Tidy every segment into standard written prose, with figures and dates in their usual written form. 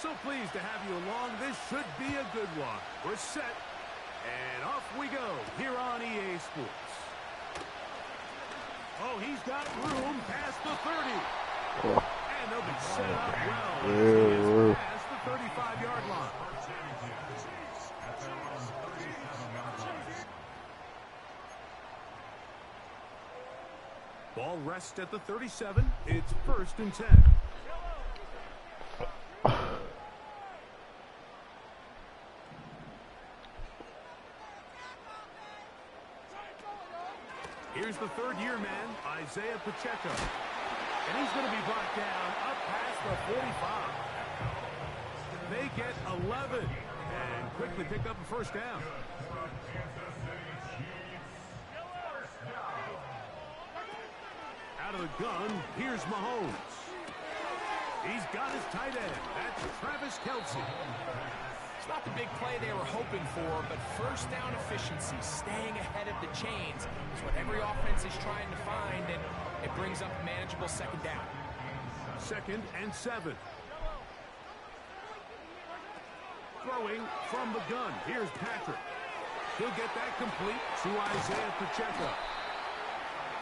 So pleased to have you along. This should be a good one. We're set, and off we go here on EA Sports. Oh, he's got room past the 30. And they'll be set up well as he is past the 35-yard line. Ball rests at the 37. It's 1st and 10. Here's the third-year man, Isaiah Pacheco. And he's going to be brought down up past the 45. They get 11 and quickly pick up a 1st down. Out of the gun, here's Mahomes. He's got his tight end. That's Travis Kelce. It's not the big play they were hoping for, but 1st down efficiency, staying ahead of the chains, is what every offense is trying to find, and it brings up a manageable 2nd down. 2nd and 7. Throwing from the gun. Here's Patrick. He'll get that complete to Isaiah Pacheco.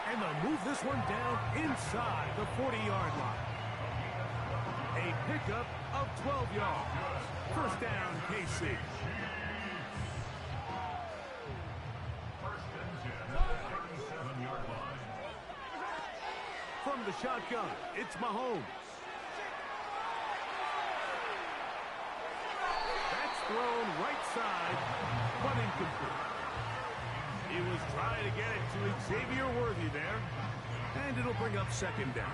And they'll move this one down inside the 40-yard line. A pickup of 12 yards. 1st down, KC. From the shotgun, it's Mahomes. That's thrown right side, but incomplete. He was trying to get it to Xavier Worthy there, and it'll bring up 2nd down.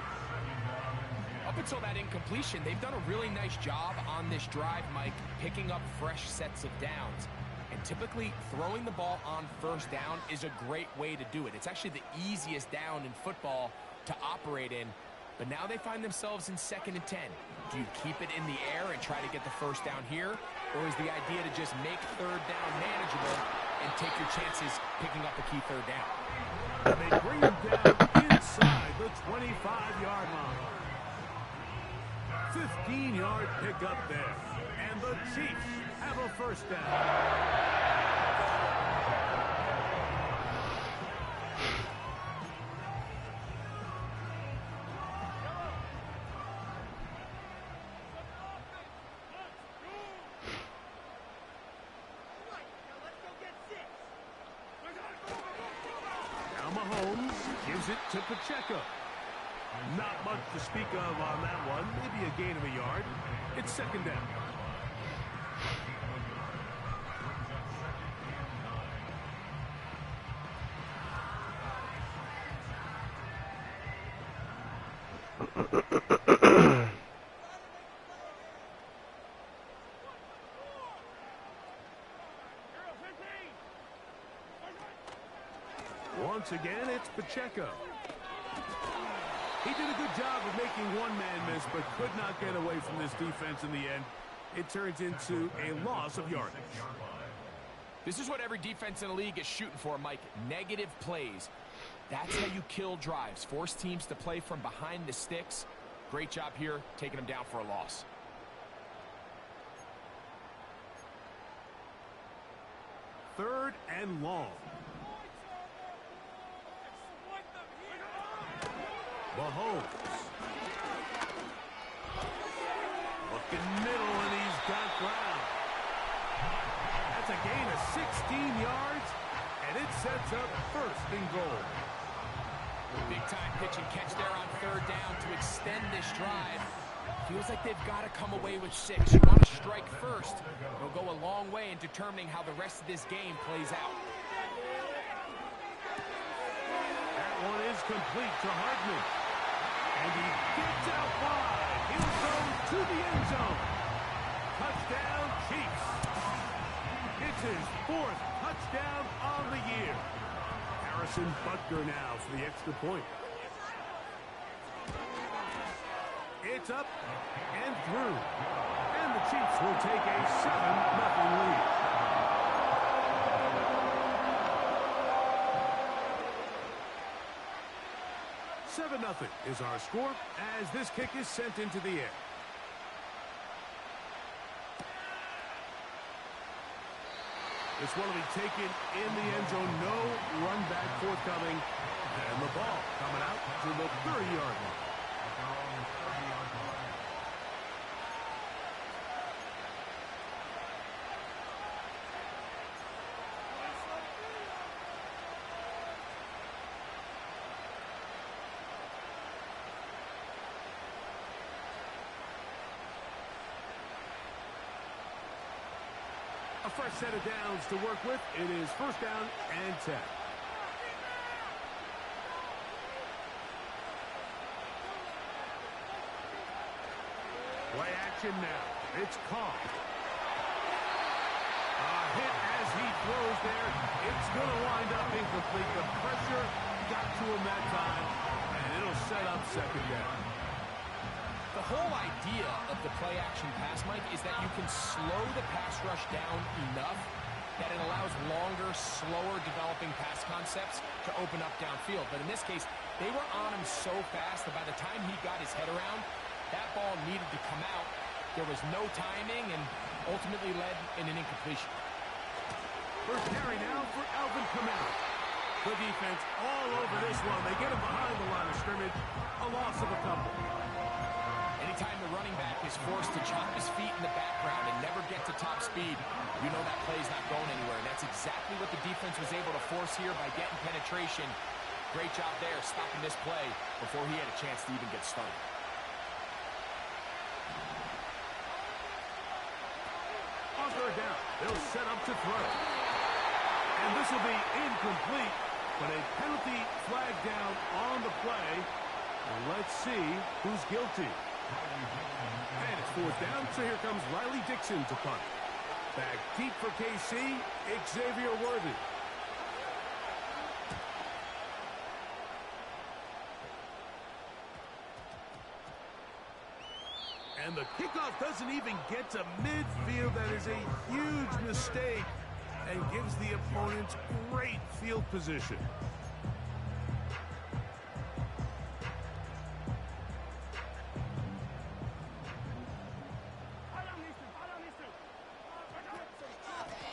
Up until that incompletion, they've done a really nice job on this drive, Mike, picking up fresh sets of downs. And typically, throwing the ball on 1st down is a great way to do it. It's actually the easiest down in football to operate in. But now they find themselves in 2nd and 10. Do you keep it in the air and try to get the 1st down here? Or is the idea to just make 3rd down manageable and take your chances picking up a key 3rd down? And they bring him down inside the 25-yard line. 15-yard pickup there. And the Chiefs have a 1st down. Now Mahomes gives it to Pacheco. Not much to speak of on that one. Maybe a gain of a yard. It's 2nd down. Once again, it's Pacheco. He did a good job of making one man miss, but could not get away from this defense in the end. It turns into a loss of yardage. This is what every defense in the league is shooting for, Mike. Negative plays. That's how you kill drives. Force teams to play from behind the sticks. Great job here, taking them down for a loss. Third and long. Mahomes. Looking middle, and he's got ground. That's a gain of 16 yards, and it sets up 1st and goal. Big-time pitch and catch there on 3rd down to extend this drive. Feels like they've got to come away with 6. You want to strike first. It'll go a long way in determining how the rest of this game plays out. That one is complete to Hardman. And he gets out wide. He'll go to the end zone. Touchdown, Chiefs. It's his 4th touchdown on the year. Harrison Butker now for the extra point. It's up and through. And the Chiefs will take a 7-0 lead. Nothing is our score as this kick is sent into the air. This one will be taken in the end zone. No run back forthcoming. And the ball coming out to the 30-yard line. A fresh set of downs to work with. It is first down and 10. Play action now. It's caught. A hit as he throws there. It's going to wind up incomplete. The pressure got to him that time, and it'll set up second down. The whole idea of the play-action pass, Mike, is that you can slow the pass rush down enough that it allows longer, slower developing pass concepts to open up downfield. But in this case, they were on him so fast that by the time he got his head around, that ball needed to come out. There was no timing and ultimately led in an incompletion. First carry now for Alvin Kamara. The defense all over this one. They get him behind the line of scrimmage. A loss of a couple. Anytime the running back is forced to chop his feet in the background and never get to top speed, you know that play's not going anywhere. And that's exactly what the defense was able to force here by getting penetration. Great job there stopping this play before he had a chance to even get started. On third down, they'll set up to throw. And this will be incomplete, but a penalty flag down on the play. And let's see who's guilty. And it's fourth down, so here comes Riley Dixon to punt. Back deep for KC, Xavier Worthy. And the kickoff doesn't even get to midfield. That is a huge mistake and gives the opponents great field position.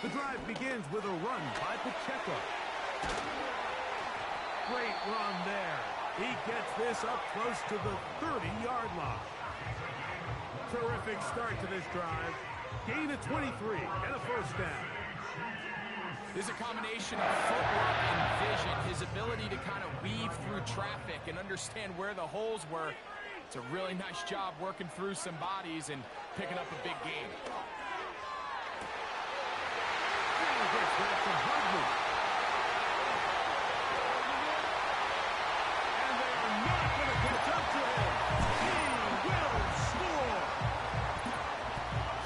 The drive begins with a run by Pacheco. Great run there. He gets this up close to the 30-yard line. Terrific start to this drive. Gain of 23 and a first down. There's a combination of footwork and vision, his ability to kind of weave through traffic and understand where the holes were. It's a really nice job working through some bodies and picking up a big game. Gets that to Hardman. And they are not going to catch up to him. He will score.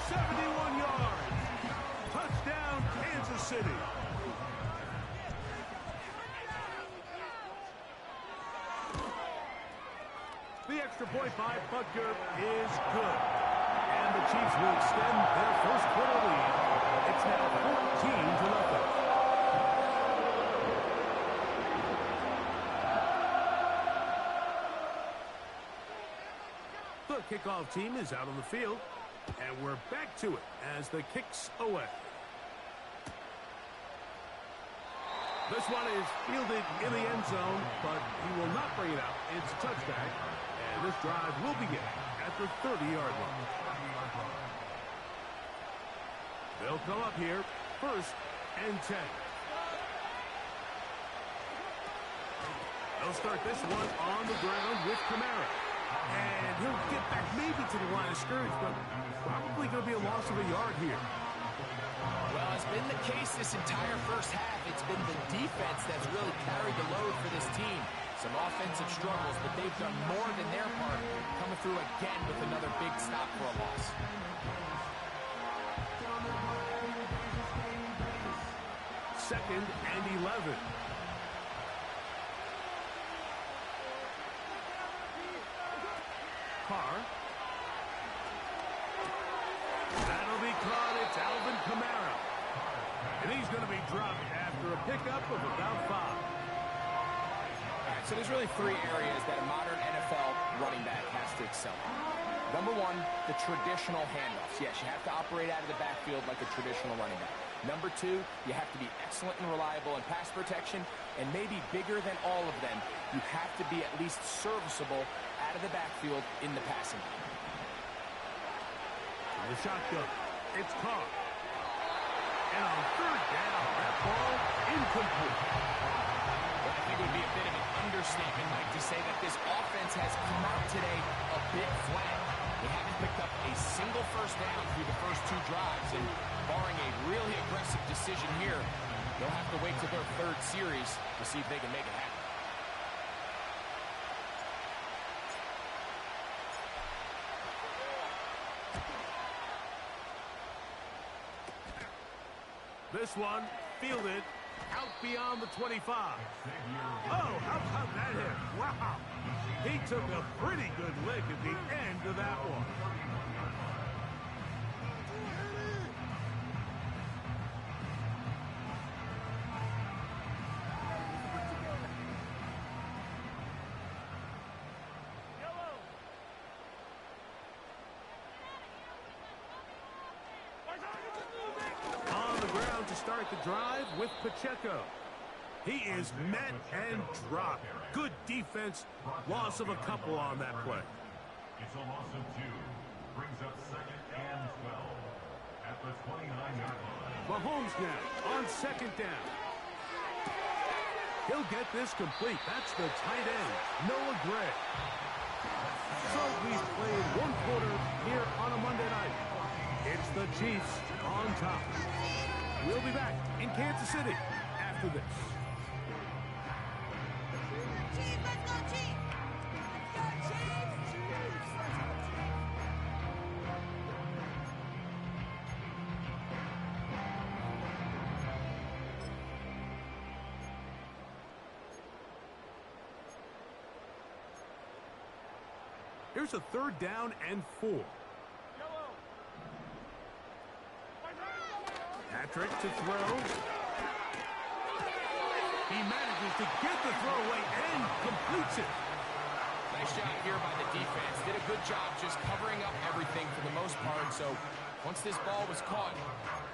71 yards. Touchdown, Kansas City. The extra point by Butker is good. And the Chiefs will extend their first quarter lead. It's now 14-0. The kickoff team is out on the field, and we're back to it as the kick's away. This one is fielded in the end zone, but he will not bring it out. It's a touchback, and this drive will begin at the 30-yard line. They'll come up here, first and 10. They'll start this one on the ground with Kamara. And he'll get back maybe to the line of scrimmage, but probably going to be a loss of a yard here. Well, it's been the case this entire first half. It's been the defense that's really carried the load for this team. Some offensive struggles, but they've done more than their part, coming through again with another big stop for a loss. Second and 11. Carr. That'll be caught. It's Alvin Kamara. And he's going to be dropped after a pickup of about 5. All right, so there's really three areas that a modern NFL running back has to excel in. Number one, the traditional handoffs. Yes, you have to operate out of the backfield like a traditional running back. Number two, you have to be excellent and reliable in pass protection, and maybe bigger than all of them, you have to be at least serviceable out of the backfield in the passing game. The shotgun. It's caught. And on third down, that ball incomplete. Well, I think it would be a bit of an understatement, Mike, to say that this offense has come out today a bit flat. They haven't picked up a single first down through the first two drives, and barring a really aggressive decision here, they'll have to wait till their third series to see if they can make it happen. This one fielded out beyond the 25. Oh, how about that hit? Wow. He took a pretty good lick at the end of that one. To start the drive with Pacheco. He is met and dropped. Good defense. Loss of a couple on that play. It's a loss of 2. Brings up 2nd and 12 at the 29-yard line. Mahomes now on second down. He'll get this complete. That's the tight end, Noah Gray. So we've played one quarter here on a Monday night. It's the Chiefs on top. We'll be back in Kansas City after this. Chiefs, let's go, Chiefs! Let's go, Chiefs! Here's a third down and 4. Patrick to throw. He manages to get the throw away and completes it. Nice job here by the defense. Did a good job just covering up everything for the most part. So once this ball was caught,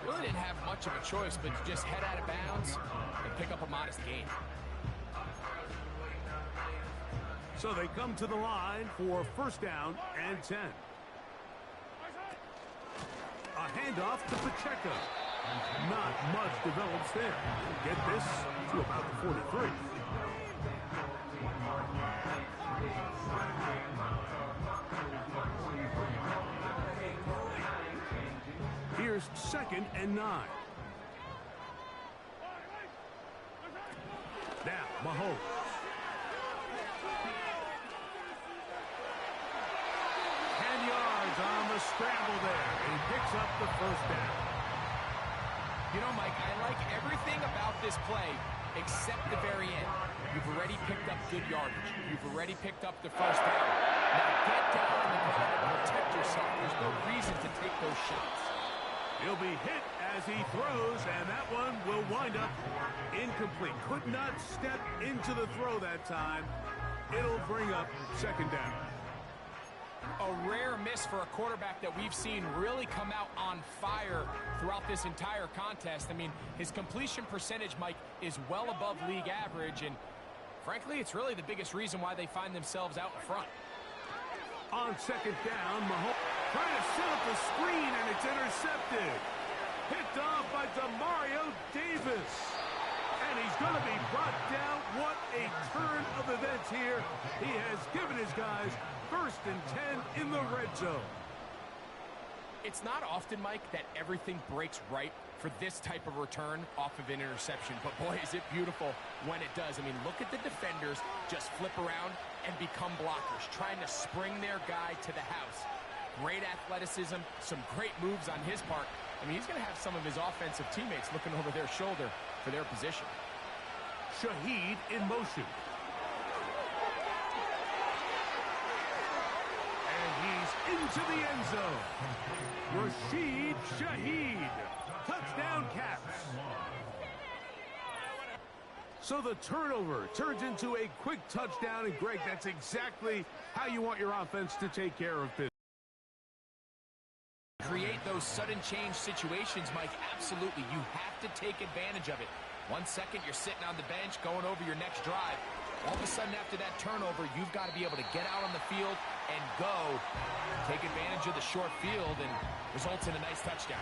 really didn't have much of a choice but to just head out of bounds and pick up a modest gain. So they come to the line for first down and 10. A handoff to Pacheco. Not much develops there. Get this to about the 43. Here's 2nd and 9. Now, Mahomes. 10 yards on the scramble there. He picks up the first down. You know, Mike, I like everything about this play except the very end. You've already picked up good yardage. You've already picked up the first down. Now get down on the ground and protect yourself. There's no reason to take those shots. He'll be hit as he throws, and that one will wind up incomplete. Could not step into the throw that time. It'll bring up 2nd down. A rare miss for a quarterback that we've seen really come out on fire throughout this entire contest. I mean, his completion percentage, Mike, is well above league average, and frankly, it's really the biggest reason why they find themselves out in front. On 2nd down, Mahomes trying to set up the screen, and it's intercepted. Picked off by Demario Davis. And he's going to be brought down. What a turn of events here. He has given his guys 1st and 10 in the red zone. It's not often, Mike, that everything breaks right for this type of return off of an interception. But, boy, is it beautiful when it does. I mean, look at the defenders just flip around and become blockers, trying to spring their guy to the house. Great athleticism, some great moves on his part. I mean, he's going to have some of his offensive teammates looking over their shoulder for their position. Shaheed in motion. And he's into the end zone. Rashid Shaheed. Touchdown, Caps. So the turnover turns into a quick touchdown. And, Greg, that's exactly how you want your offense to take care of business. those sudden change situations, Mike, absolutely, you have to take advantage of it. 1 second, you're sitting on the bench going over your next drive. All of a sudden, after that turnover, you've got to be able to get out on the field and go. Take advantage of the short field and results in a nice touchdown.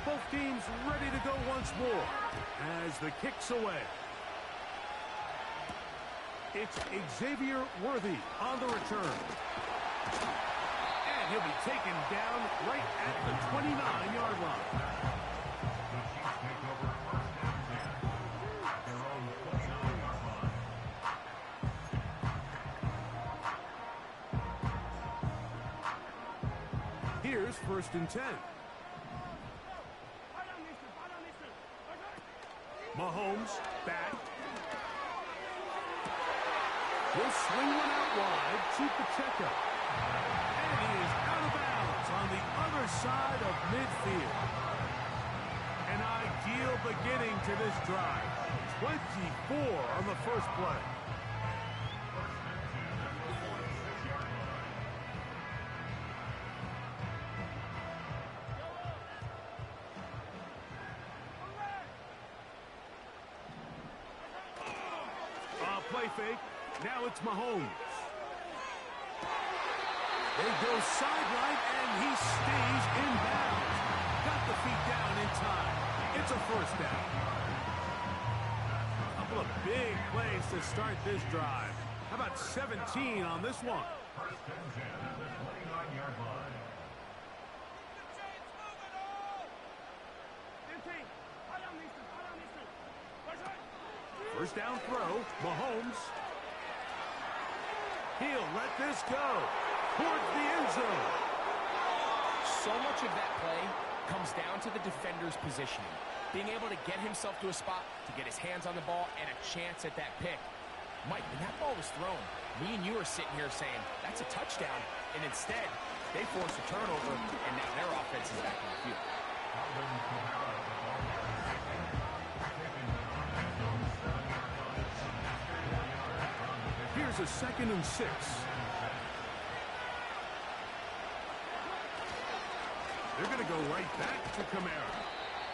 Both teams ready to go once more as the kick's away. It's Xavier Worthy on the return. And he'll be taken down right at the 29-yard line. Here's 1st and 10. Mahomes back. He'll swing one out wide to Pacheco. And he is out of bounds on the other side of midfield. An ideal beginning to this drive. 24 on the first play. Play fake. Now it's Mahomes. They go sideline, and he stays in bounds. Got the feet down in time. It's a 1st down. A couple of big plays to start this drive. How about 17 on this one? 1st and 10 at the 29-yard line. First down throw, Mahomes. He'll let this go towards the end zone. So much of that play comes down to the defender's positioning. Being able to get himself to a spot, to get his hands on the ball, and a chance at that pick. Mike, when that ball was thrown, me and you are sitting here saying, that's a touchdown. And instead, they forced a turnover, and now their offense is back on the field. Here's a 2nd and 6. They're going to go right back to Kamara.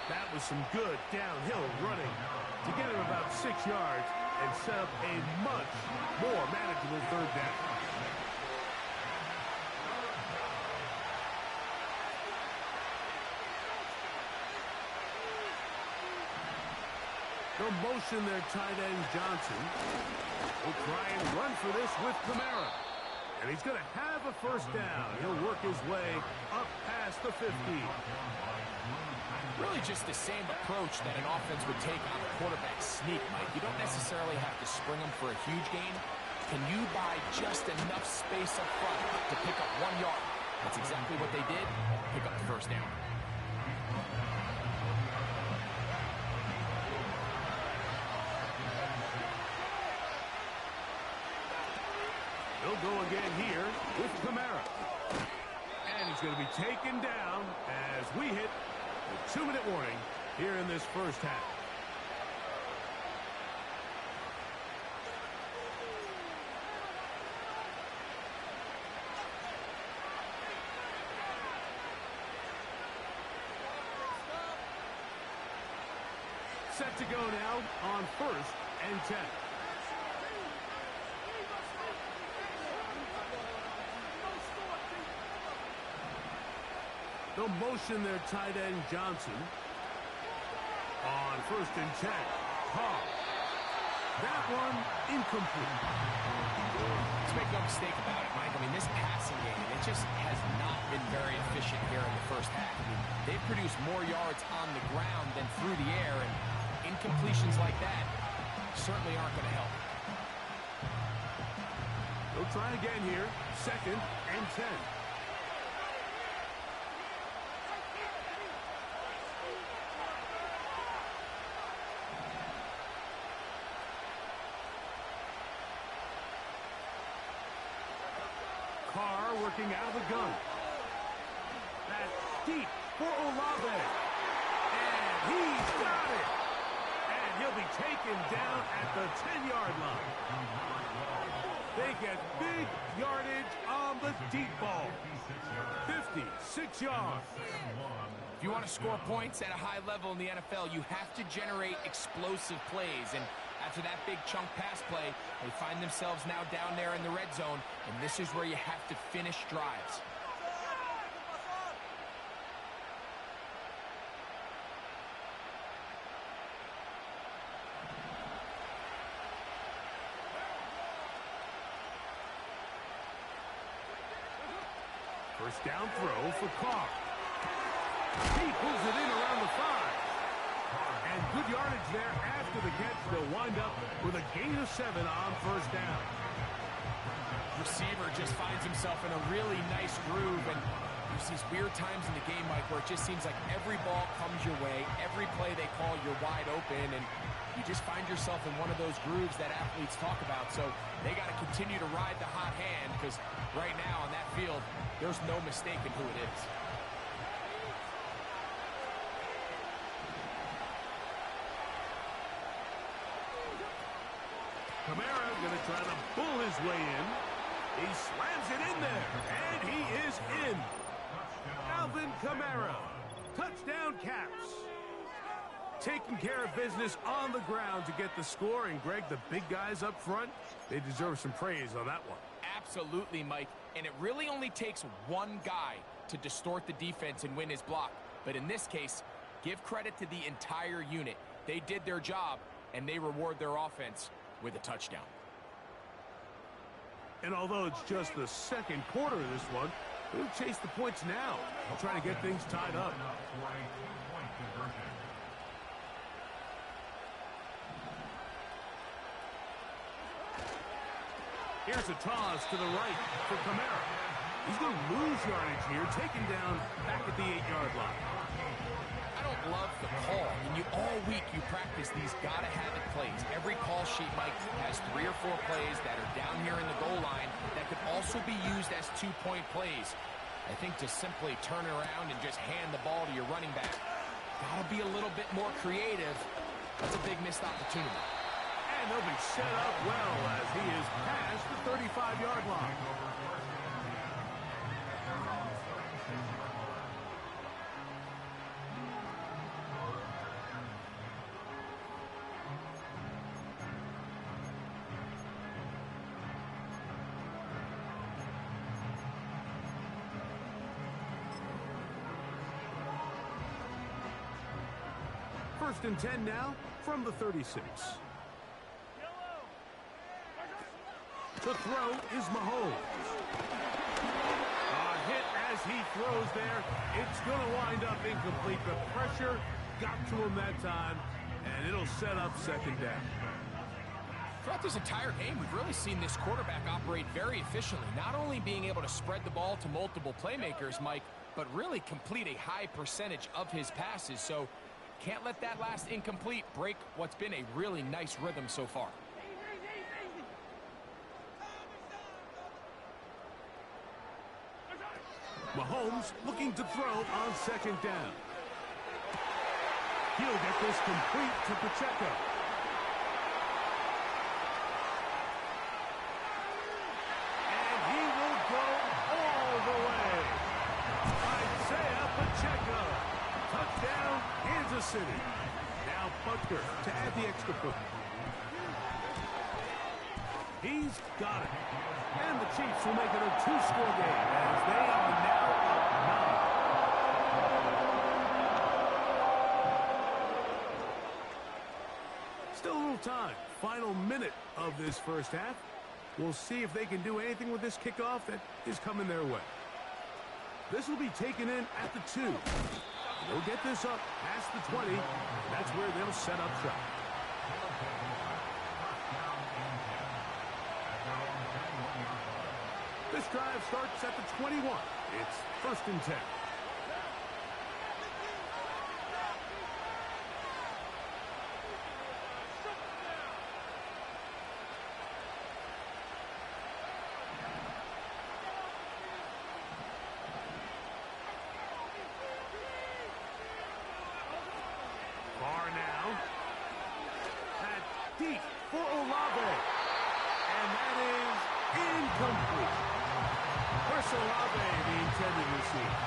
That was some good downhill running to get him about 6 yards and set up a much more manageable 3rd down. They'll motion their tight end Johnson. Will try and run for this with Kamara. And he's going to have a 1st down. He'll work his way up past the 50. Really just the same approach that an offense would take on a quarterback sneak, Mike. You don't necessarily have to spring them for a huge gain. Can you buy just enough space up front to pick up 1 yard? That's exactly what they did. Pick up the 1st down. They'll go again here with Kamara. And he's going to be taken down as we hit the 2-minute warning here in this 1st half. Set to go now on 1st and 10. They'll motion their tight end Johnson on 1st and 10. Carr. That one incomplete. Let's make no mistake about it, Mike. I mean, this passing game, it just has not been very efficient here in the 1st half. I mean, they've produced more yards on the ground than through the air, and incompletions like that certainly aren't going to help. They'll try again here. 2nd and 10. Carr working out of the gun. That's deep for Olave. And he's got it. And He'll be taken down at the 10-yard line. They get big yardage on the deep ball. 56 yards. If you want to score points at a high level in the NFL, you have to generate explosive plays. And after that big chunk pass play, they find themselves now down there in the red zone, and this is where you have to finish drives. First down throw for Carr. He pulls it in around the 5. And good yardage there after the catch. They'll wind up with a gain of 7 on first down. Receiver just finds himself in a really nice groove, and there's these weird times in the game, Mike, where it just seems like every ball comes your way. Every play they call, you're wide open, and you just find yourself in one of those grooves that athletes talk about. So they got to continue to ride the hot hand, because right now on that field, there's no mistaking who it is. Kamara going to try to pull his way in. He slams it in there, and he is in. Alvin Kamara, touchdown Caps. Taking care of business on the ground to get the score. And, Greg, the big guys up front, they deserve some praise on that one. Absolutely, Mike. And it really only takes one guy to distort the defense and win his block. But in this case, give credit to the entire unit. They did their job, and they reward their offense with a touchdown. And although it's just the second quarter of this one, they'll chase the points now. They'll try to get things tied up. Here's a toss to the right for Kamara. He's going to lose yardage here, taken down back at the 8-yard line. I don't love the call. All week you practice these gotta-have-it plays. Every call sheet, Mike, has 3 or 4 plays that are down here in the goal line that could also be used as 2-point plays. I think to simply turn around and just hand the ball to your running back, gotta be a little bit more creative. That's a big missed opportunity. And they'll be set up well as he is past the 35-yard line. First and 10 now from the 36. The throw is Mahomes. A hit as he throws there. It's going to wind up incomplete. The pressure got to him that time, and it'll set up second down. Throughout this entire game, we've really seen this quarterback operate very efficiently, not only being able to spread the ball to multiple playmakers, Mike, but really complete a high percentage of his passes. So can't let that last incomplete break what's been a really nice rhythm so far. Mahomes looking to throw on second down. He'll get this complete to Pacheco. And he will go all the way. Isaiah Pacheco. Touchdown, Kansas City. Now Butker to add the extra point. He's got it. And the Chiefs will make it a 2-score game as they are now up 9. Still a little time. Final minute of this first half. We'll see if they can do anything with this kickoff that is coming their way. This will be taken in at the 2. They'll get this up past the 20. That's where they'll set up shop. This drive starts at the 21. It's first and 10. Far now. incomplete. Persolave, the intended receiver.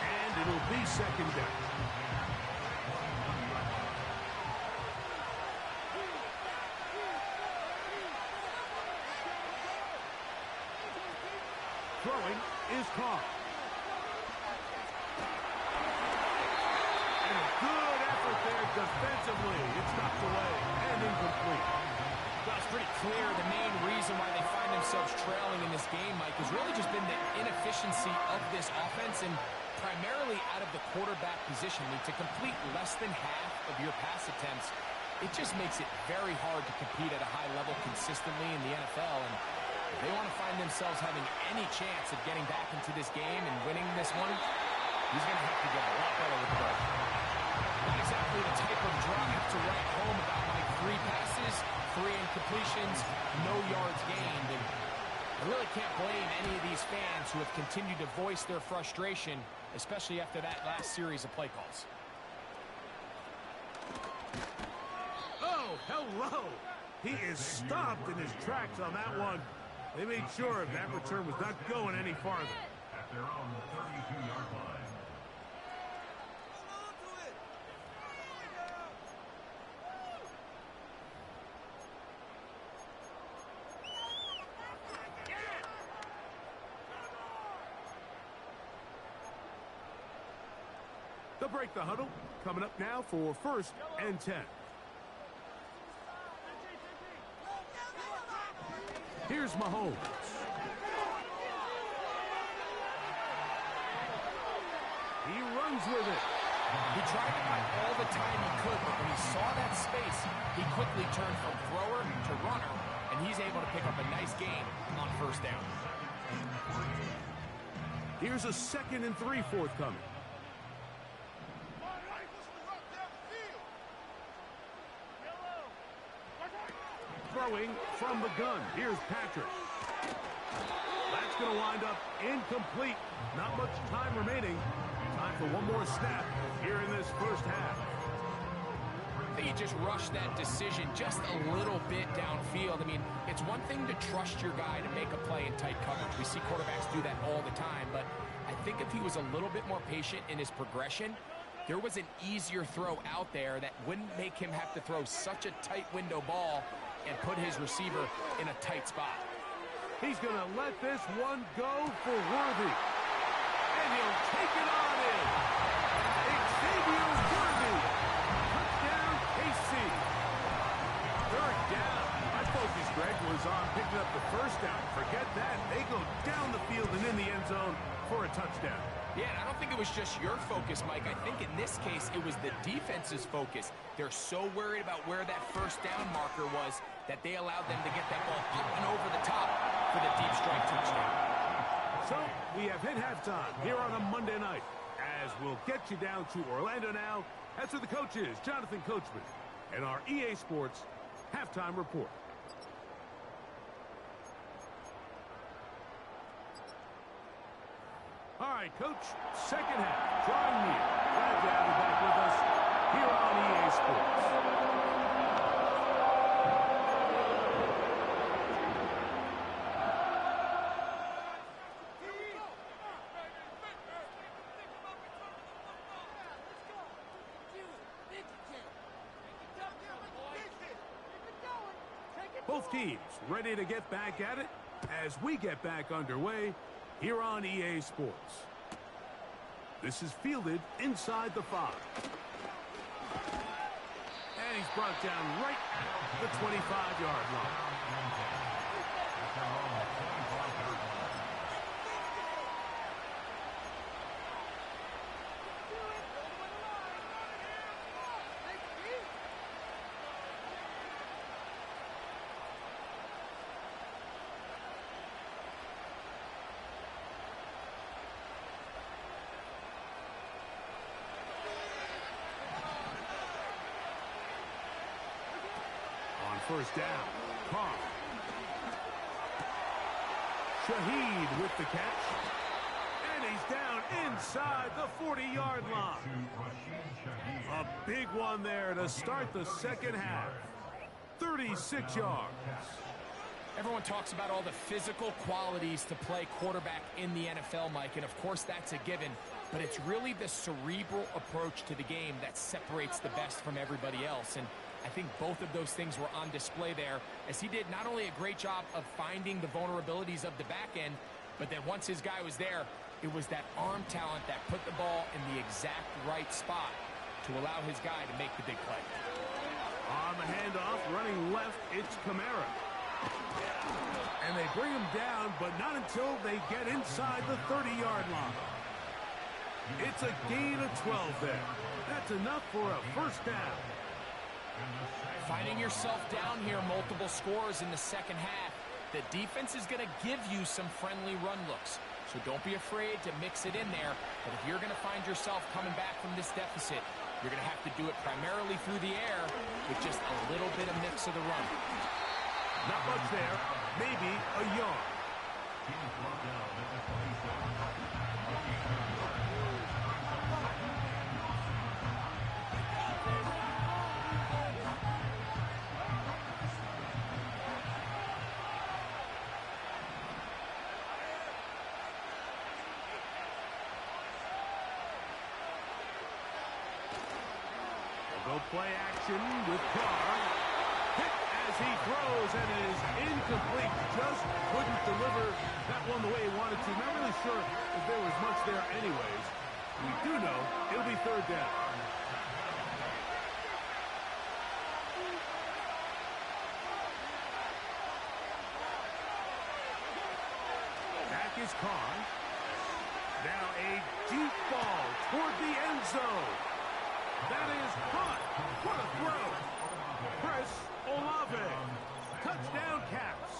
And it'll be second down. Throwing is caught. And a good effort there defensively. It's knocked away and incomplete. Well, it's pretty clear the main reason why they find themselves trailing in this game, Mike, has really just been the inefficiency of this offense and primarily out of the quarterback position. I mean, to complete less than half of your pass attempts, it just makes it very hard to compete at a high level consistently in the NFL. And if they want to find themselves having any chance of getting back into this game and winning this one, he's going to have to get a lot better with the ball. Not exactly the type of drive to write home about, like 3 passes, 3 incompletions, no yards gained. And I really can't blame any of these fans who have continued to voice their frustration, especially after that last series of play calls. Oh, hello. He is stopped in his tracks on that one. They made sure that return was not going any farther. At their own 32-yard line. They'll break the huddle. Coming up now for 1st and 10. Here's Mahomes. He runs with it. He tried to buy all the time he could, but when he saw that space, he quickly turned from thrower to runner, and he's able to pick up a nice gain on 1st down. Here's a 2nd and 3 forthcoming. Throwing from the gun. Here's Patrick. That's going to wind up incomplete. Not much time remaining. Time for one more snap here in this 1st half. I think he just rushed that decision just a little bit downfield. I mean, it's one thing to trust your guy to make a play in tight coverage. We see quarterbacks do that all the time, but I think if he was a little bit more patient in his progression, there was an easier throw out there that wouldn't make him have to throw such a tight window ball and put his receiver in a tight spot. He's going to let this one go for Worthy. And he'll take it on in. Xavier Worthy. Touchdown, KC. 3rd down. My focus, Greg, was on picking up the 1st down. Forget that. They go down the field and in the end zone for a touchdown. Yeah, and I don't think it was just your focus, Mike. I think in this case, it was the defense's focus. They're so worried about where that 1st down marker was that they allowed them to get that ball up and over the top for the deep strike touchdown. So, we have hit halftime here on a Monday night. As we'll get you down to Orlando now, that's where the coach is, Jonathan Coachman, and our EA Sports Halftime Report. All right, Coach, 2nd half, drawing near. Glad to have you back with us here on EA Sports. Both teams ready to get back at it as we get back underway here on EA Sports. This is fielded inside the 5. And he's brought down right at the 25-yard line. On 1st down, Carr. Shaheed with the catch. And he's down inside the 40-yard line. A big one there to start the 2nd half. 36 yards. Everyone talks about all the physical qualities to play quarterback in the NFL, Mike, and of course that's a given, but it's really the cerebral approach to the game that separates the best from everybody else, and I think both of those things were on display there, as he did not only a great job of finding the vulnerabilities of the back end, but then once his guy was there, it was that arm talent that put the ball in the exact right spot to allow his guy to make the big play. On the handoff, running left, it's Kamara. And they bring him down, but not until they get inside the 30-yard line. It's a gain of 12 there. That's enough for a first down. Finding yourself down here, multiple scores in the second half. The defense is going to give you some friendly run looks. So don't be afraid to mix it in there. But if you're going to find yourself coming back from this deficit, you're going to have to do it primarily through the air with just a little bit of mix of the run. Not much there. Maybe a yard. Go play action with Carr. Hit as he throws and is incomplete. Just couldn't deliver that one the way he wanted to. Not really sure if there was much there anyways. We do know it'll be third down. Back is Carr. Now a deep ball toward the end zone. That is caught. What a throw. Chris Olave. Touchdown, Caps.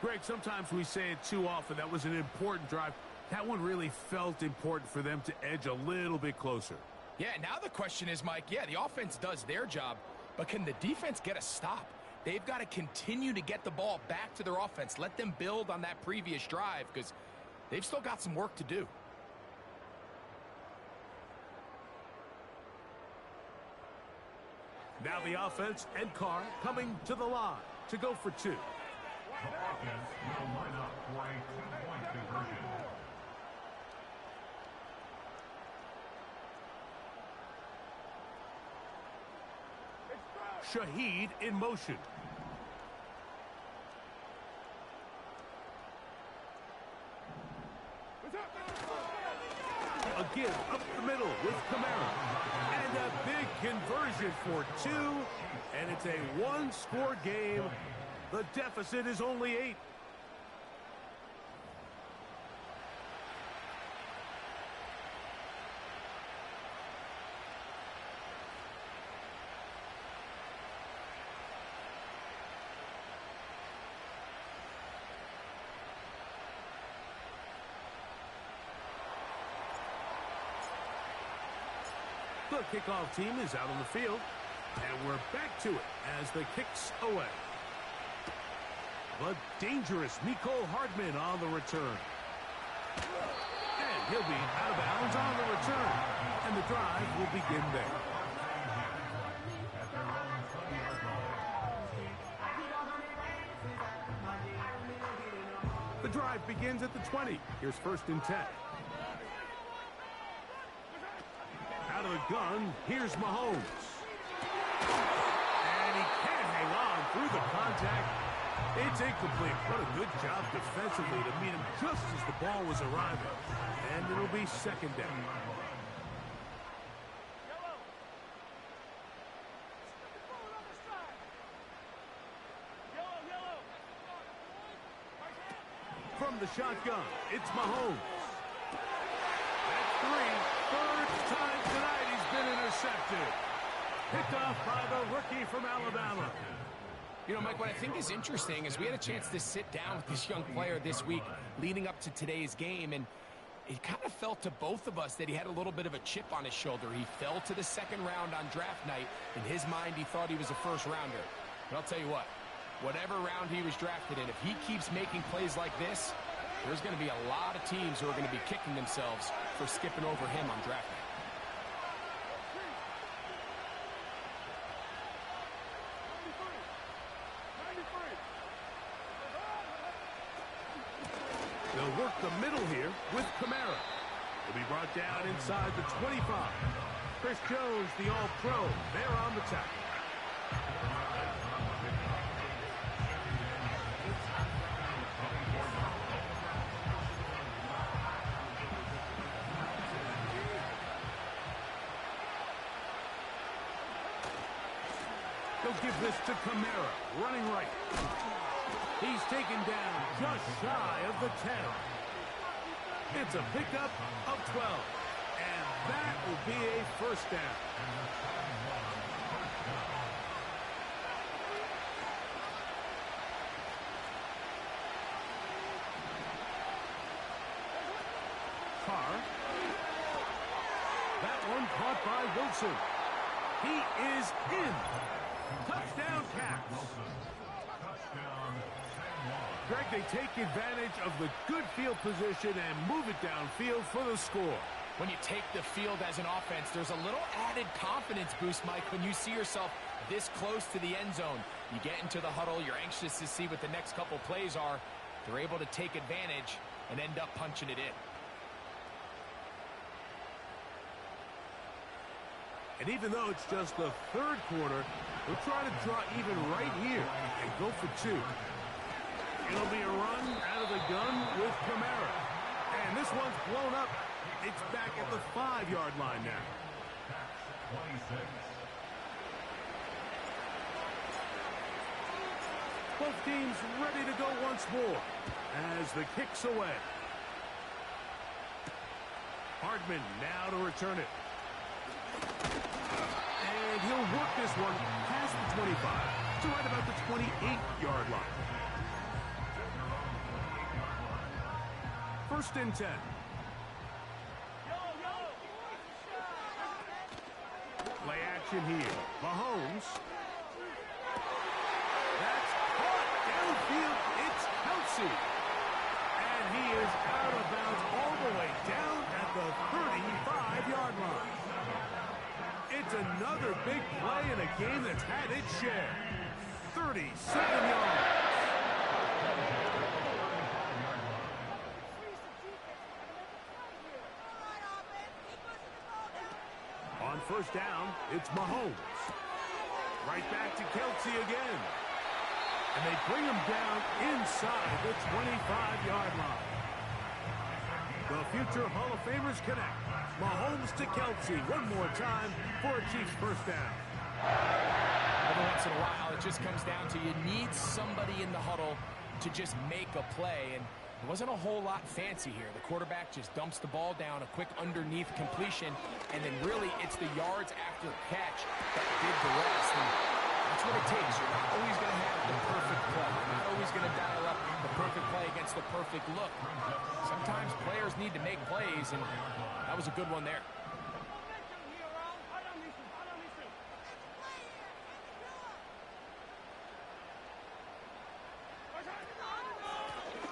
Greg, sometimes we say it too often. That was an important drive. That one really felt important for them to edge a little bit closer. Yeah, now the question is, Mike, yeah, the offense does their job, but can the defense get a stop? They've got to continue to get the ball back to their offense. Let them build on that previous drive because they've still got some work to do. Now the offense and Carr coming to the line to go for two. The offense will line up for a two-point conversion. Shaheed in motion. Again, up the middle with Kamara. And a big conversion for two. And it's a one-score game. The deficit is only 8. The kickoff team is out on the field, and we're back to it as the kick's away. The dangerous Mecole Hardman on the return. And he'll be out of bounds on the return, and the drive will begin there. The drive begins at the 20. Here's 1st and 10. Out of the gun, here's Mahomes. And he can't hang on through the contact. It's incomplete. What a good job defensively to meet him just as the ball was arriving. And it'll be 2nd down. From the shotgun, it's Mahomes. That's 3. Third time tonight he's been intercepted. Picked off by the rookie from Alabama. You know, Mike, what I think is interesting is we had a chance to sit down with this young player this week leading up to today's game, and it kind of felt to both of us that he had a little bit of a chip on his shoulder. He fell to the 2nd round on draft night. In his mind, he thought he was a first-rounder. But I'll tell you what, whatever round he was drafted in, if he keeps making plays like this, there's going to be a lot of teams who are going to be kicking themselves for skipping over him on draft night. be brought down inside the 25. Chris Jones, the All-Pro, there on the tackle. He'll give this to Kamara, running right. He's taken down just shy of the 10. It's a pickup of 12. And that will be a first down. Carr. That one caught by Wilson. He is in. Touchdown, Caps. Greg, they take advantage of the good field position and move it downfield for the score. When you take the field as an offense, there's a little added confidence boost, Mike, when you see yourself this close to the end zone. You get into the huddle, you're anxious to see what the next couple plays are. They're able to take advantage and end up punching it in. And even though it's just the third quarter, we'll try to draw even right here and go for two. It'll be a run out of the gun with Kamara. And this one's blown up. It's back at the 5-yard line now. 26. Both teams ready to go once more as the kick's away. Hardman now to return it. And he'll work this one past the 25 to right about the 28-yard line. First and 10. Play action here. Mahomes. That's caught downfield. It's Kelsey. And he is out of bounds all the way down at the 35-yard line. It's another big play in a game that's had its share. 37 yards. On first down, it's Mahomes. Right back to Kelsey again. And they bring him down inside the 25-yard line. The future Hall of Famers connect. Mahomes to Kelsey one more time for a Chiefs first down. Every once in a while, it just comes down to you need somebody in the huddle to just make a play. And it wasn't a whole lot fancy here. The quarterback just dumps the ball down, a quick underneath completion, and then really it's the yards after the catch that did the rest. And that's what it takes. You're not always going to have the perfect play. You're not always going to dial up the perfect play against the perfect look. Sometimes players need to make plays, and that was a good one there.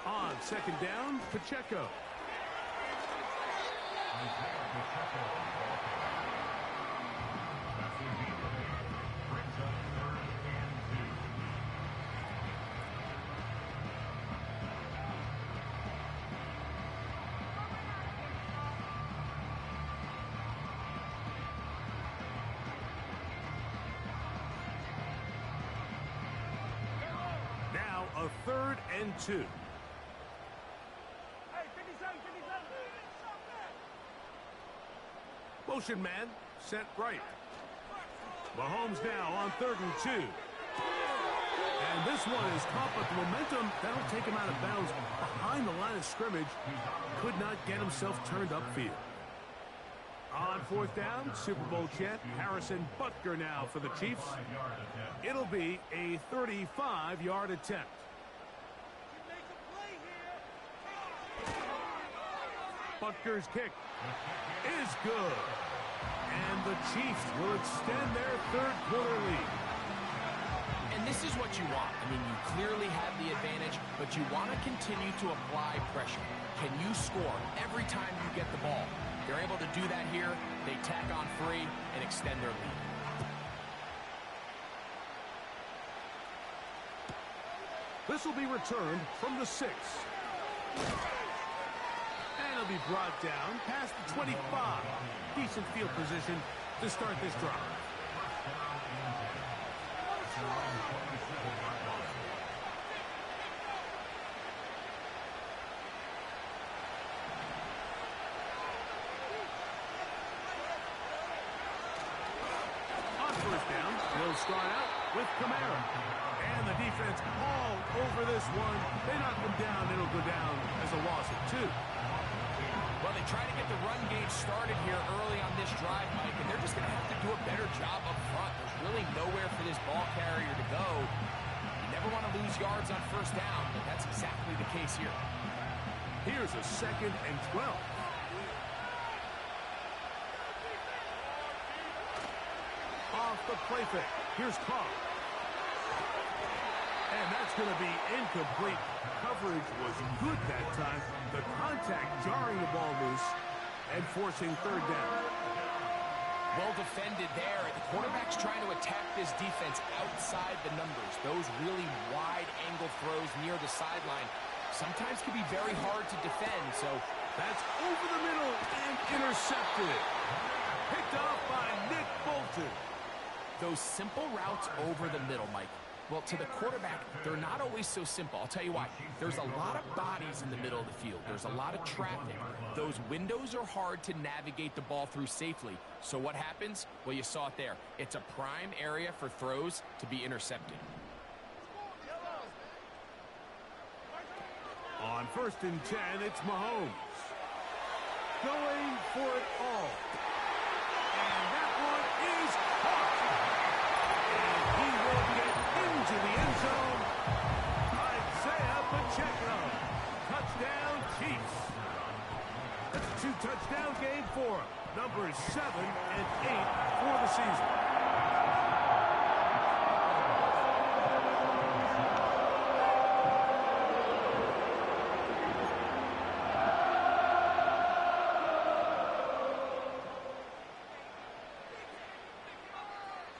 On second down, Pacheco. Now a 3rd and 2. Motion man, set right. Mahomes now on 3rd and 2. And this one is caught, but the momentum, that'll take him out of bounds behind the line of scrimmage. Could not get himself turned upfield. On 4th down, Super Bowl champ Harrison Butker now for the Chiefs. It'll be a 35-yard attempt. Butker's kick is good. And the Chiefs will extend their 3rd quarter lead. And this is what you want. I mean, you clearly have the advantage, but you want to continue to apply pressure. Can you score every time you get the ball? They're able to do that here. They tack on 3 and extend their lead. This will be returned from the 6. And to be brought down past the 25. Decent field position to start this drive. On first down, he'll start out with Camara. And the defense all over this one. They knock him down. It'll go down as a loss of 2. Well, they try to get the run game started here early on this drive, Mike, and they're just going to have to do a better job up front. There's really nowhere for this ball carrier to go. You never want to lose yards on first down, but that's exactly the case here. Here's a 2nd and 12. Off the play fake. Here's Carr. And that's going to be incomplete. Coverage was good that time. The contact jarring the ball loose and forcing 3rd down. Well defended there. The quarterback's trying to attack this defense outside the numbers. Those really wide angle throws near the sideline sometimes can be very hard to defend. So that's over the middle and intercepted. Picked off by Nick Bolton. Those simple routes over the middle, Mike. Well, to the quarterback, they're not always so simple. I'll tell you why. There's a lot of bodies in the middle of the field. There's a lot of traffic. Those windows are hard to navigate the ball through safely. So what happens? Well, you saw it there. It's a prime area for throws to be intercepted. On 1st and 10, it's Mahomes. Going for it all. And that one is caught. And he will get into the end zone. Isaiah Pacheco. Touchdown, Chiefs. That's a 2-touchdown game for him. Numbers 7 and 8 for the season.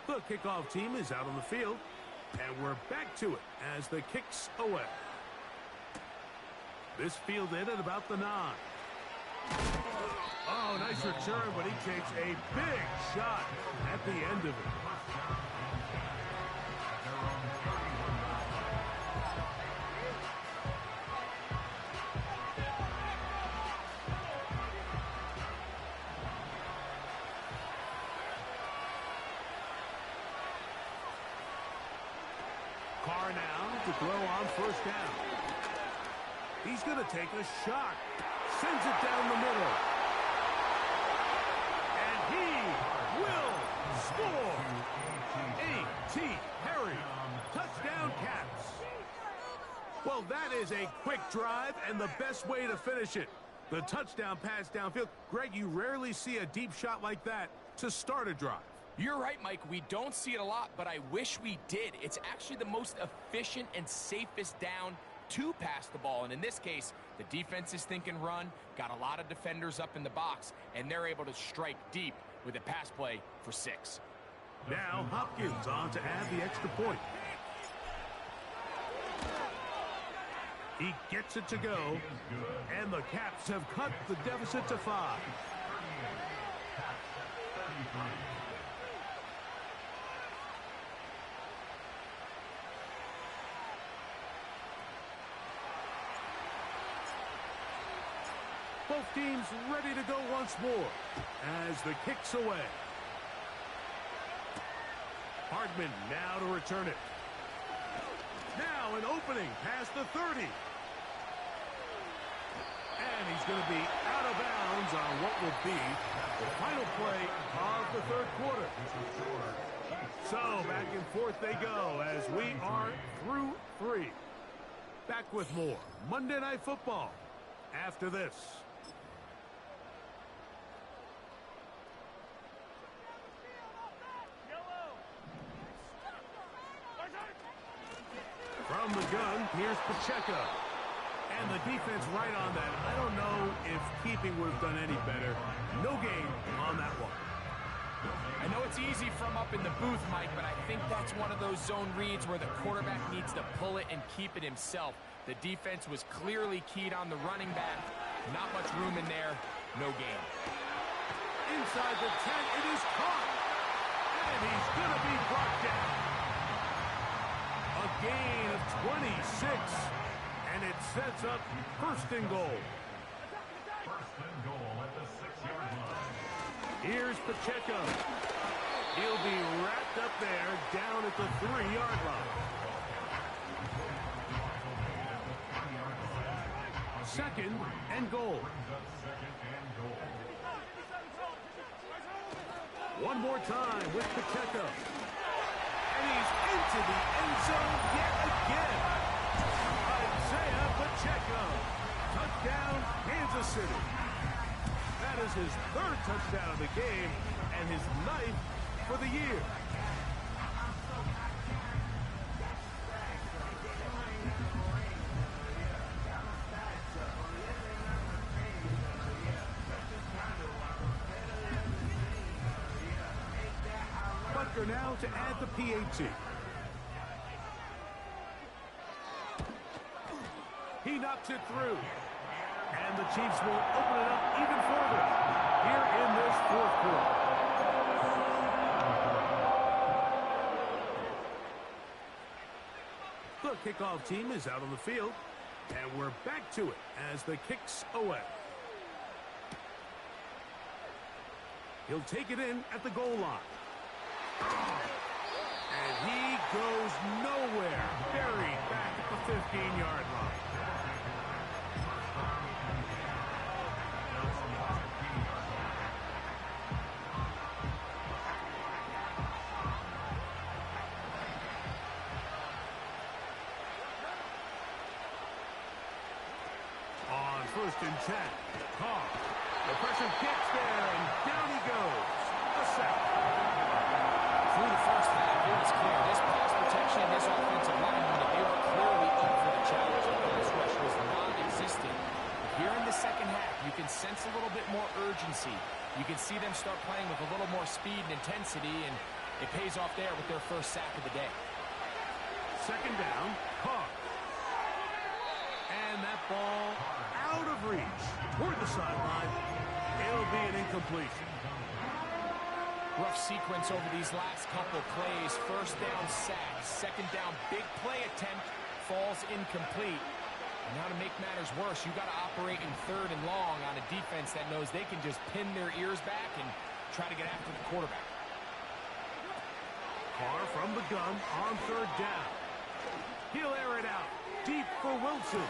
The kickoff team is out on the field, and we're back to it as the kick's away. This fielded at about the 9. Oh, nice return, but he takes a big shot at the end of it. Carr now to throw on 1st down. He's going to take a shot. Sends it down the middle. And he will score. A.T. Perry. Touchdown, Caps. Well, that is a quick drive and the best way to finish it. The touchdown pass downfield. Greg, you rarely see a deep shot like that to start a drive. You're right, Mike. We don't see it a lot, but I wish we did. It's actually the most efficient and safest down to pass the ball. And in this case, the defense is thinking run, got a lot of defenders up in the box, and they're able to strike deep with a pass play for 6. Now Hopkins on to add the extra point. He gets it to go, and the Caps have cut the deficit to 5. Both teams ready to go once more as the kick's away. Hardman now to return it. Now an opening past the 30. And he's going to be out of bounds on what will be the final play of the 3rd quarter. So back and forth they go as we are through 3. Back with more Monday Night Football after this. From the gun, here's Pacheco. And the defense right on that. I don't know if keeping would have done any better. No gain on that one. I know it's easy from up in the booth, Mike, but I think that's one of those zone reads where the quarterback needs to pull it and keep it himself. The defense was clearly keyed on the running back. Not much room in there. No gain. Inside the 10, it is caught. And he's going to be brought down. A gain of 26. And it sets up first and goal. First and goal at the 6-yard line. Here's Pacheco. He'll be wrapped up there down at the 3-yard line. Second and goal. One more time with Pacheco. And he's into the end zone yet again. Isaiah Pacheco. Touchdown, Kansas City. That is his 3rd touchdown of the game and his 9th for the year. Butker now to add the PAT. He knocks it through. And the Chiefs will open it up even further here in this 4th quarter. The kickoff team is out on the field, and we're back to it as the kick's away. He'll take it in at the goal line. And he goes nowhere, buried back at the 15-yard line. First and 10. Carr. The pressure kicks there, and down he goes. A sack. Through the first half, it was clear. This pass protection, this offensive line unit, they were clearly up for the challenge. The pass rush was non-existent. Here in the second half, you can sense a little bit more urgency. You can see them start playing with a little more speed and intensity, and it pays off there with their first sack of the day. Second down, Carr. And that ball out of reach toward the sideline. It'll be an incompletion. Rough sequence over these last couple plays. First down sack. Second down big play attempt. Falls incomplete. And now to make matters worse, you got to operate in 3rd and long on a defense that knows they can just pin their ears back and try to get after the quarterback. Carr from the gun on 3rd down. He'll air it out deep for Wilson.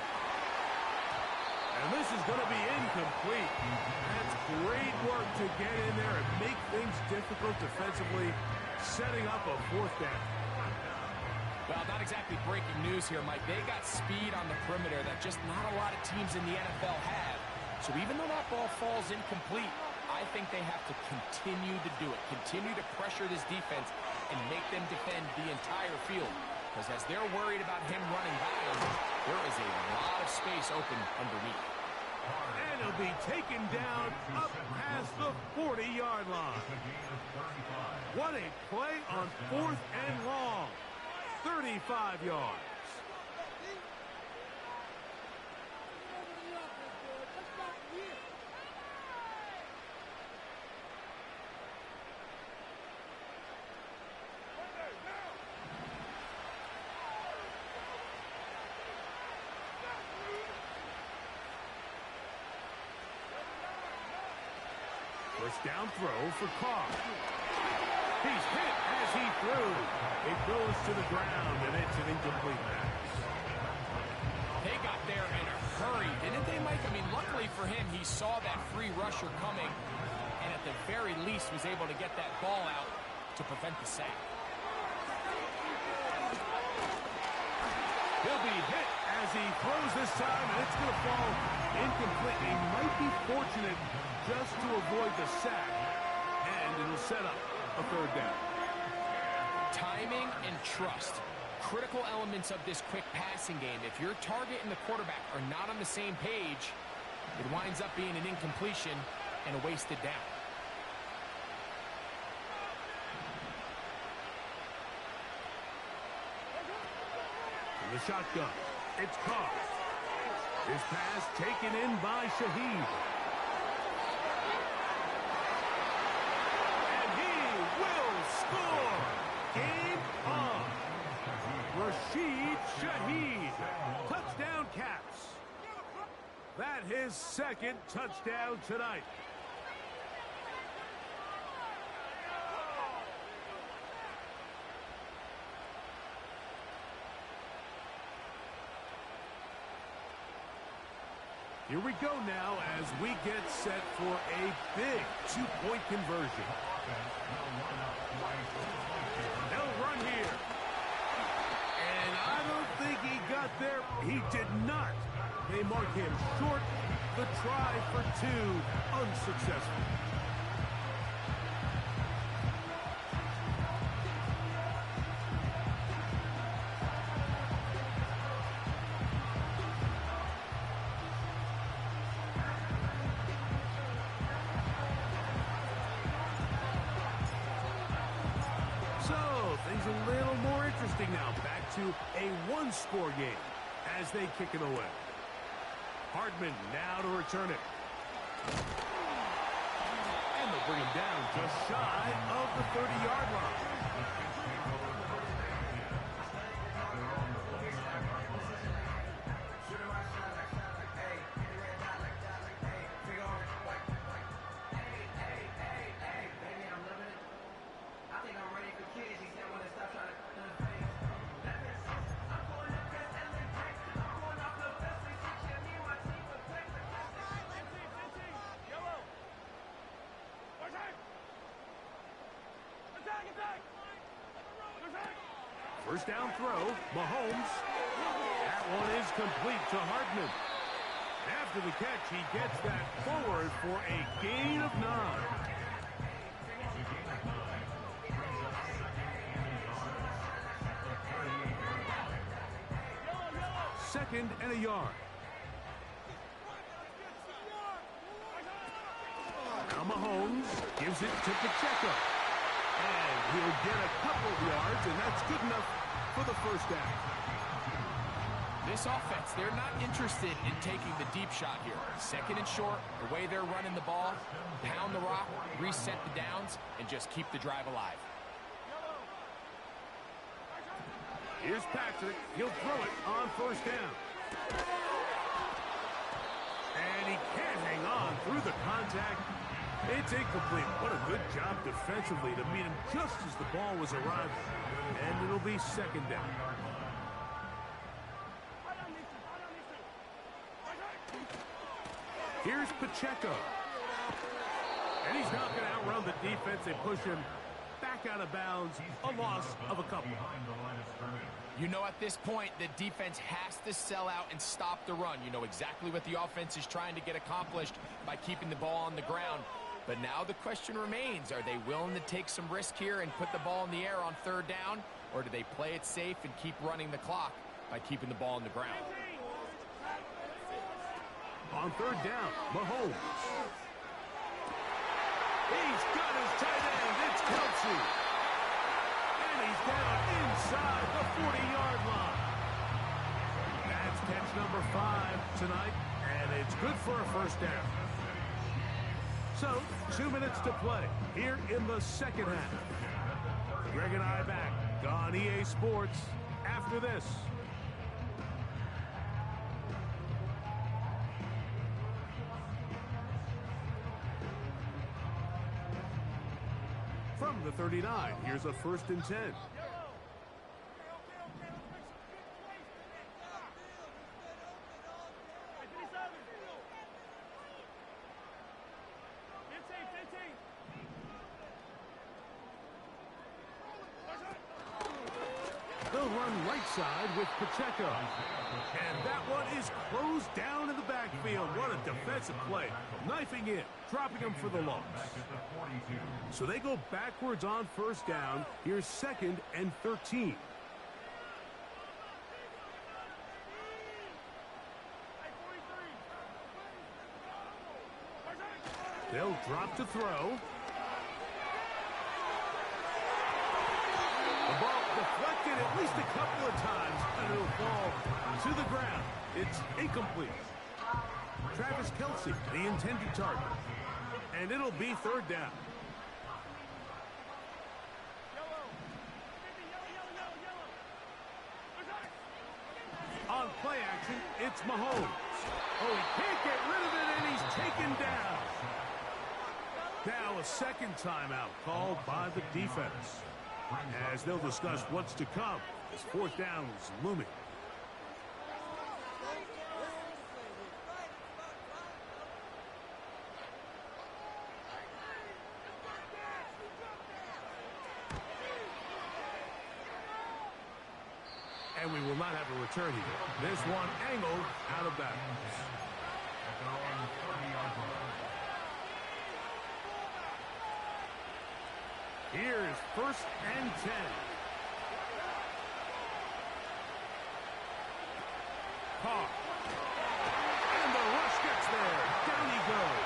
And this is going to be incomplete. That's great work to get in there and make things difficult defensively, setting up a 4th down. Well, not exactly breaking news here, Mike. They got speed on the perimeter that just not a lot of teams in the NFL have. So even though that ball falls incomplete, I think they have to continue to do it. Continue to pressure this defense and make them defend the entire field. Because as they're worried about him running by them, there is a lot of space open underneath. And he'll be taken down up past the 40-yard line. What a play on 4th and long. 35 yards. First down throw for Carr. He's hit as he threw. It goes to the ground, and it's an incomplete pass. They got there in a hurry, didn't they, Mike? I mean, luckily for him, he saw that free rusher coming, and at the very least was able to get that ball out to prevent the sack. He'll be hit as he throws this time, and it's going to fall incomplete. He might be fortunate just to avoid the sack, and it'll set up a 3rd down. Timing and trust. Critical elements of this quick passing game. If your target and the quarterback are not on the same page, it winds up being an incompletion and a wasted down. The shotgun. It's caught. His pass taken in by Shaheed. And he will score. Game on. Rashid Shaheed. Touchdown Caps. That his second touchdown tonight. Here we go now as we get set for a big two-point conversion. They'll run here. And I don't think he got there. He did not. They mark him short. The try for two, unsuccessful. Things a little more interesting now. Back to a one-score game as they kick it away. Hardman now to return it. And they'll bring him down just shy of the 30-yard line. First down throw, Mahomes. That one is complete to Hardman. After the catch, he gets that forward for a gain of 9. Second and a yard. Now Mahomes gives it to Pacheco. And he'll get a couple of yards, and that's good enough for the first down. This offense, they're not interested in taking the deep shot here. Second and short, the way they're running the ball, pound the rock, reset the downs, and just keep the drive alive. Here's Patrick. He'll throw it on first down. And he can't hang on through the contact. It's incomplete. What a good job defensively to meet him just as the ball was arriving. And it'll be second down. Here's Pacheco. And he's not going to outrun the defense. They push him back out of bounds. A loss of a couple. You know, at this point, the defense has to sell out and stop the run. You know exactly what the offense is trying to get accomplished by keeping the ball on the ground. But now the question remains, are they willing to take some risk here and put the ball in the air on third down? Or do they play it safe and keep running the clock by keeping the ball on the ground? On third down, Mahomes. He's got his tight end. It's Kelsey. And he's down inside the 40-yard line. That's catch number 5 tonight, and it's good for a first down. So, 2 minutes to play here in the second half. Greg and I back on EA Sports after this. From the 39, here's a 1st and 10. They'll run right side with Pacheco. And that one is closed down in the backfield. What a defensive play. Knifing in, dropping him for the loss. So they go backwards on first down. Here's 2nd and 13. They'll drop to throw. The ball deflected at least a couple of times. and it'll fall to the ground. It's incomplete. Travis Kelce, the intended target. And it'll be third down. On play action, it's Mahomes. Oh, he can't get rid of it, and he's taken down. Now a second timeout called by the defense, as they'll discuss what's to come as fourth down is looming. And we will not have a return here. This one angled out of bounds. Here's first and 10. Carr. And the rush gets there. Down he goes.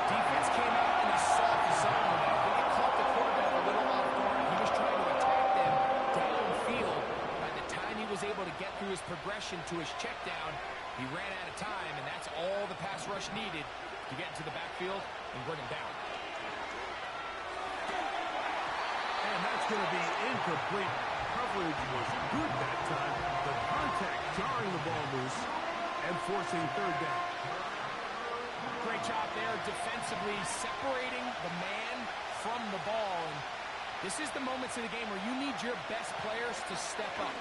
Defense came out in a soft zone. I think it caught the quarterback a little off guard. He was trying to attack them downfield. By the time he was able to get through his progression to his check down, he ran out of time, and that's all the pass rush needed to get into the backfield and bring him down. And that's going to be incomplete. Coverage was good that time. The contact jarring the ball loose and forcing third down. Great job there defensively, separating the man from the ball. And this is the moments in the game where you need your best players to step up.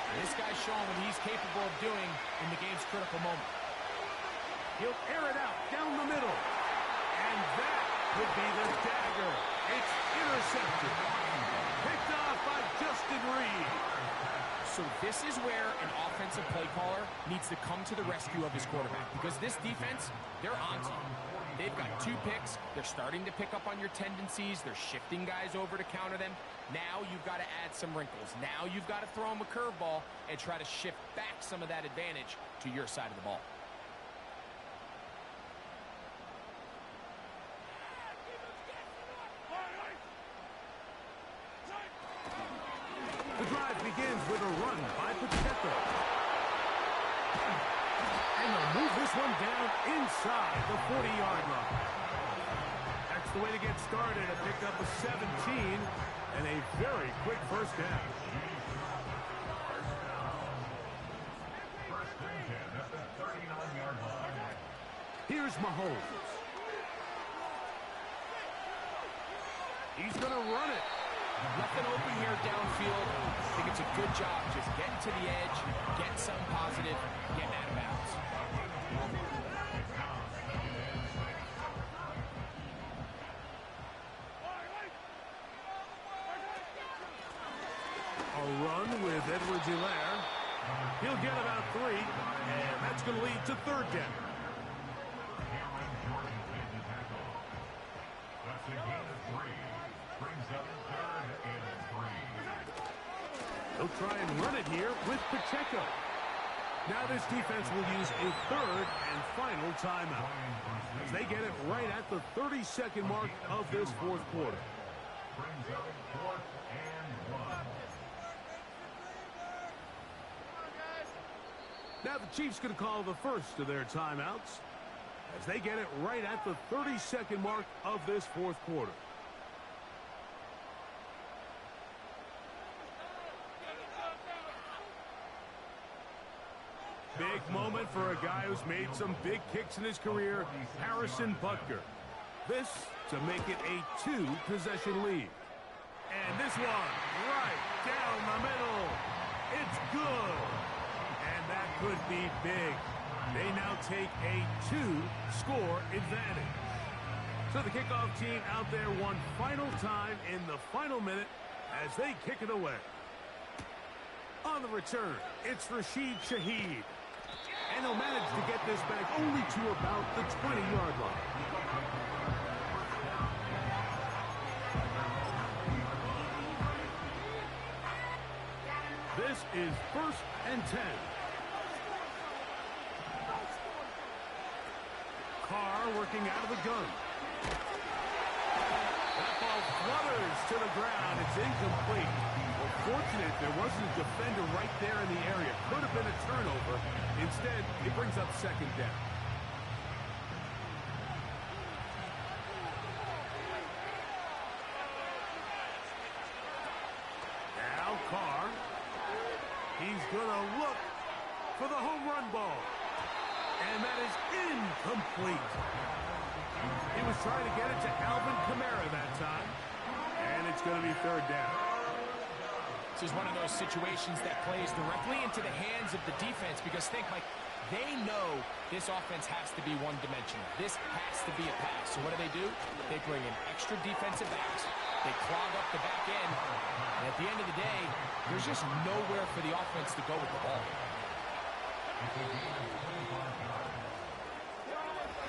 And this guy's showing what he's capable of doing in the game's critical moment. He'll air it out down the middle. And that would be the dagger. It's intercepted. Picked off by Justin Reed. So this is where an offensive play caller needs to come to the rescue of his quarterback, because this defense, they're onto you. They've got 2 picks. They're starting to pick up on your tendencies. They're shifting guys over to counter them. Now you've got to add some wrinkles. Now you've got to throw them a curveball and try to shift back some of that advantage to your side of the ball. The drive begins with a run by Pacheco. And they'll move this one down inside the 40-yard line. That's the way to get started. A pickup of 17 and a very quick first down. Here's Mahomes. He's going to run it. Nothing open here downfield. I think it's a good job just getting to the edge, getting something positive, getting out of bounds. A run with Edwards-Helaire. He'll get about 3, and that's going to lead to third down. That's a gain of 3. Brings up third and 3. They'll try and run it here with Pacheco. Now this defense will use a third and final timeout, as they get it right at the 30-second mark of this fourth quarter. Brings up 4th and 1. Now the Chiefs going to call the first of their timeouts, as they get it right at the 30-second mark of this fourth quarter. Big moment for a guy who's made some big kicks in his career, Harrison Butker. This to make it a 2-possession lead. And this one right down the middle. It's good. And that could be big. They now take a 2-score advantage. So the kickoff team out there one final time in the final minute as they kick it away. On the return, it's Rashid Shaheed. And he'll manage to get this back only to about the 20-yard line. This is first and 10. Carr working out of the gun. That ball flutters to the ground. It's incomplete. Well, Unfortunate there wasn't a defender right there in the area. Could have been a turnover. Instead, it brings up second down. Now Carr. He's going to look for the home run ball. And that is incomplete. He was trying to get it to Alvin Kamara that time. And it's going to be third down. This is one of those situations that plays directly into the hands of the defense because think, Mike, they know this offense has to be one-dimensional. This has to be a pass. So what do? They bring in extra defensive backs. They clog up the back end. And at the end of the day, there's just nowhere for the offense to go with the ball.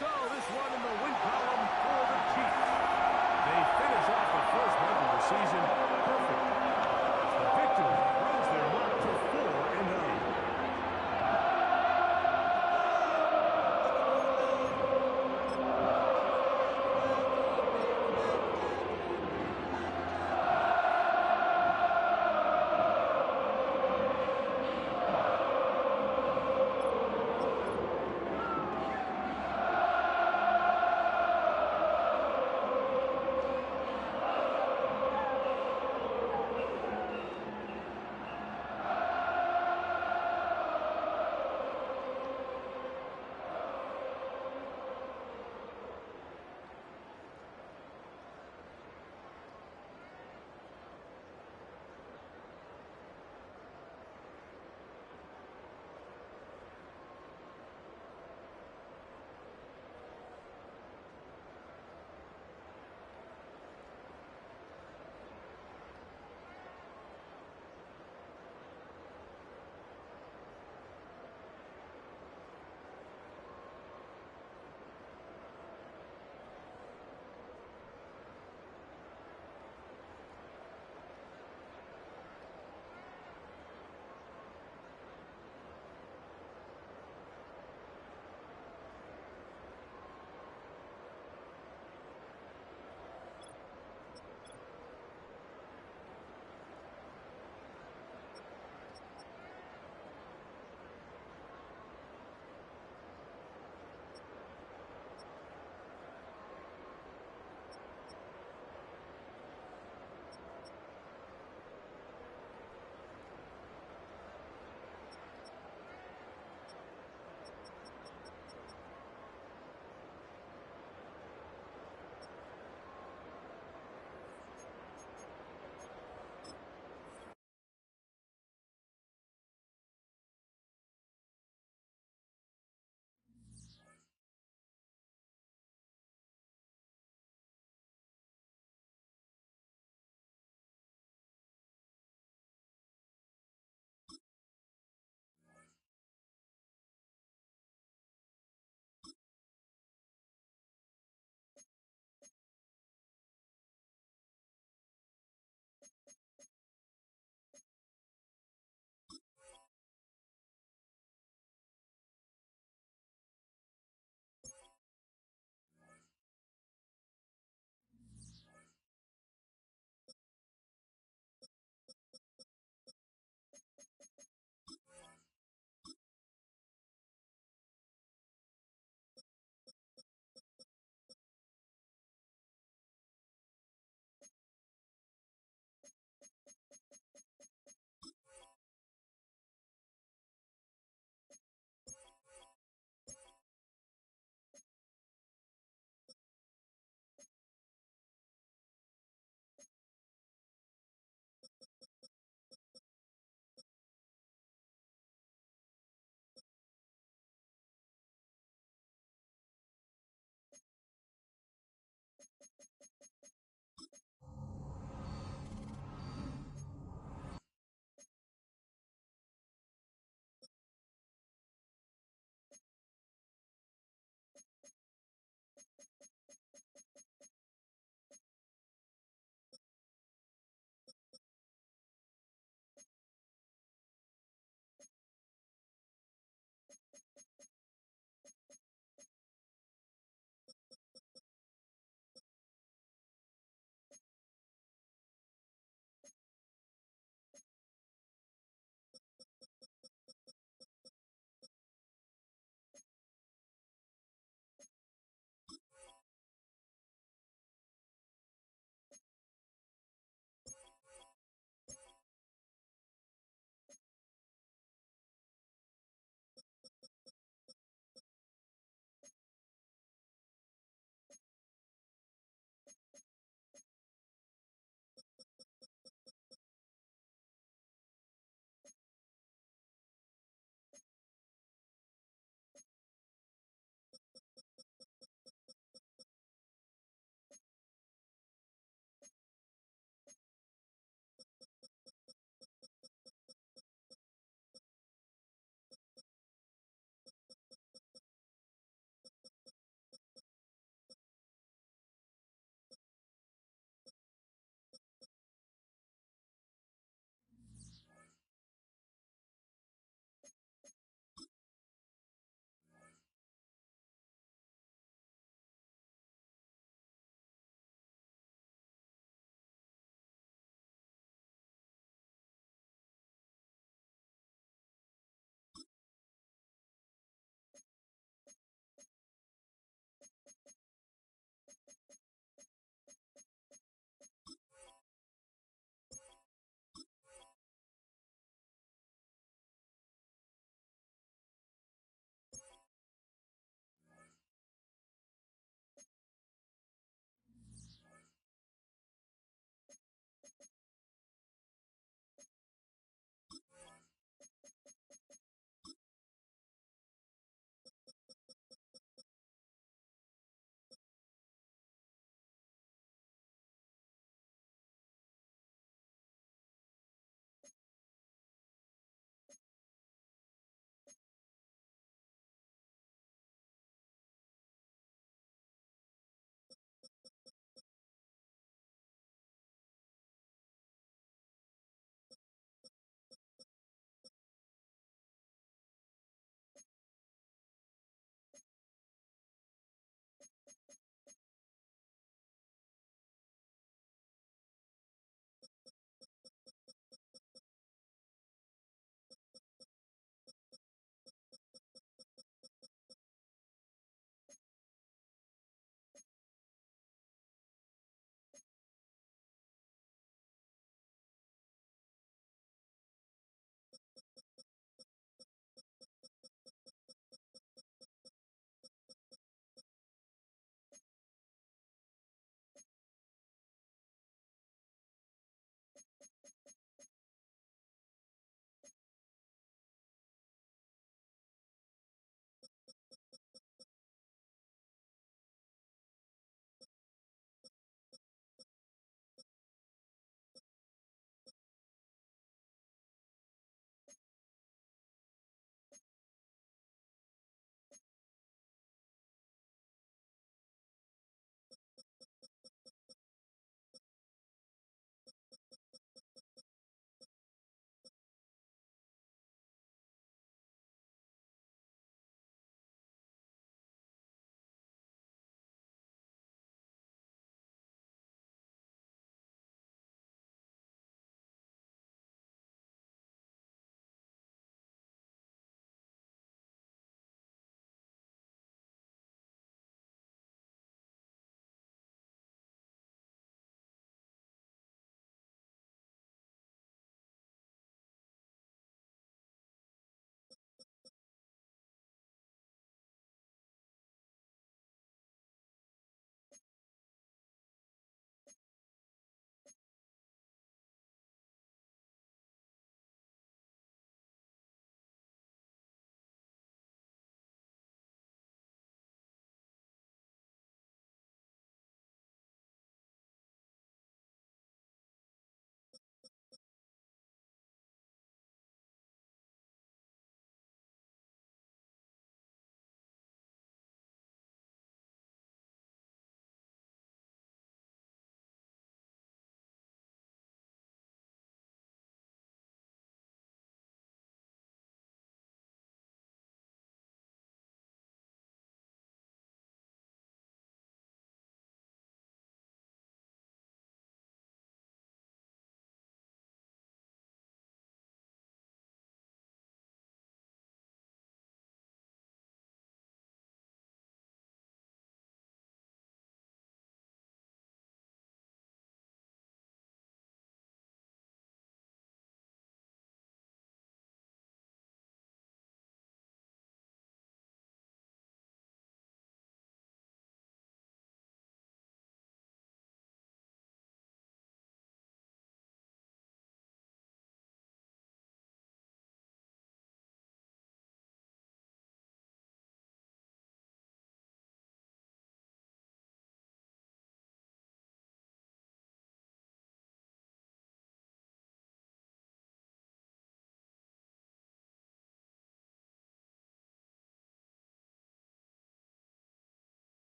So this one in the win column for the Chiefs. They finish off the first month of the season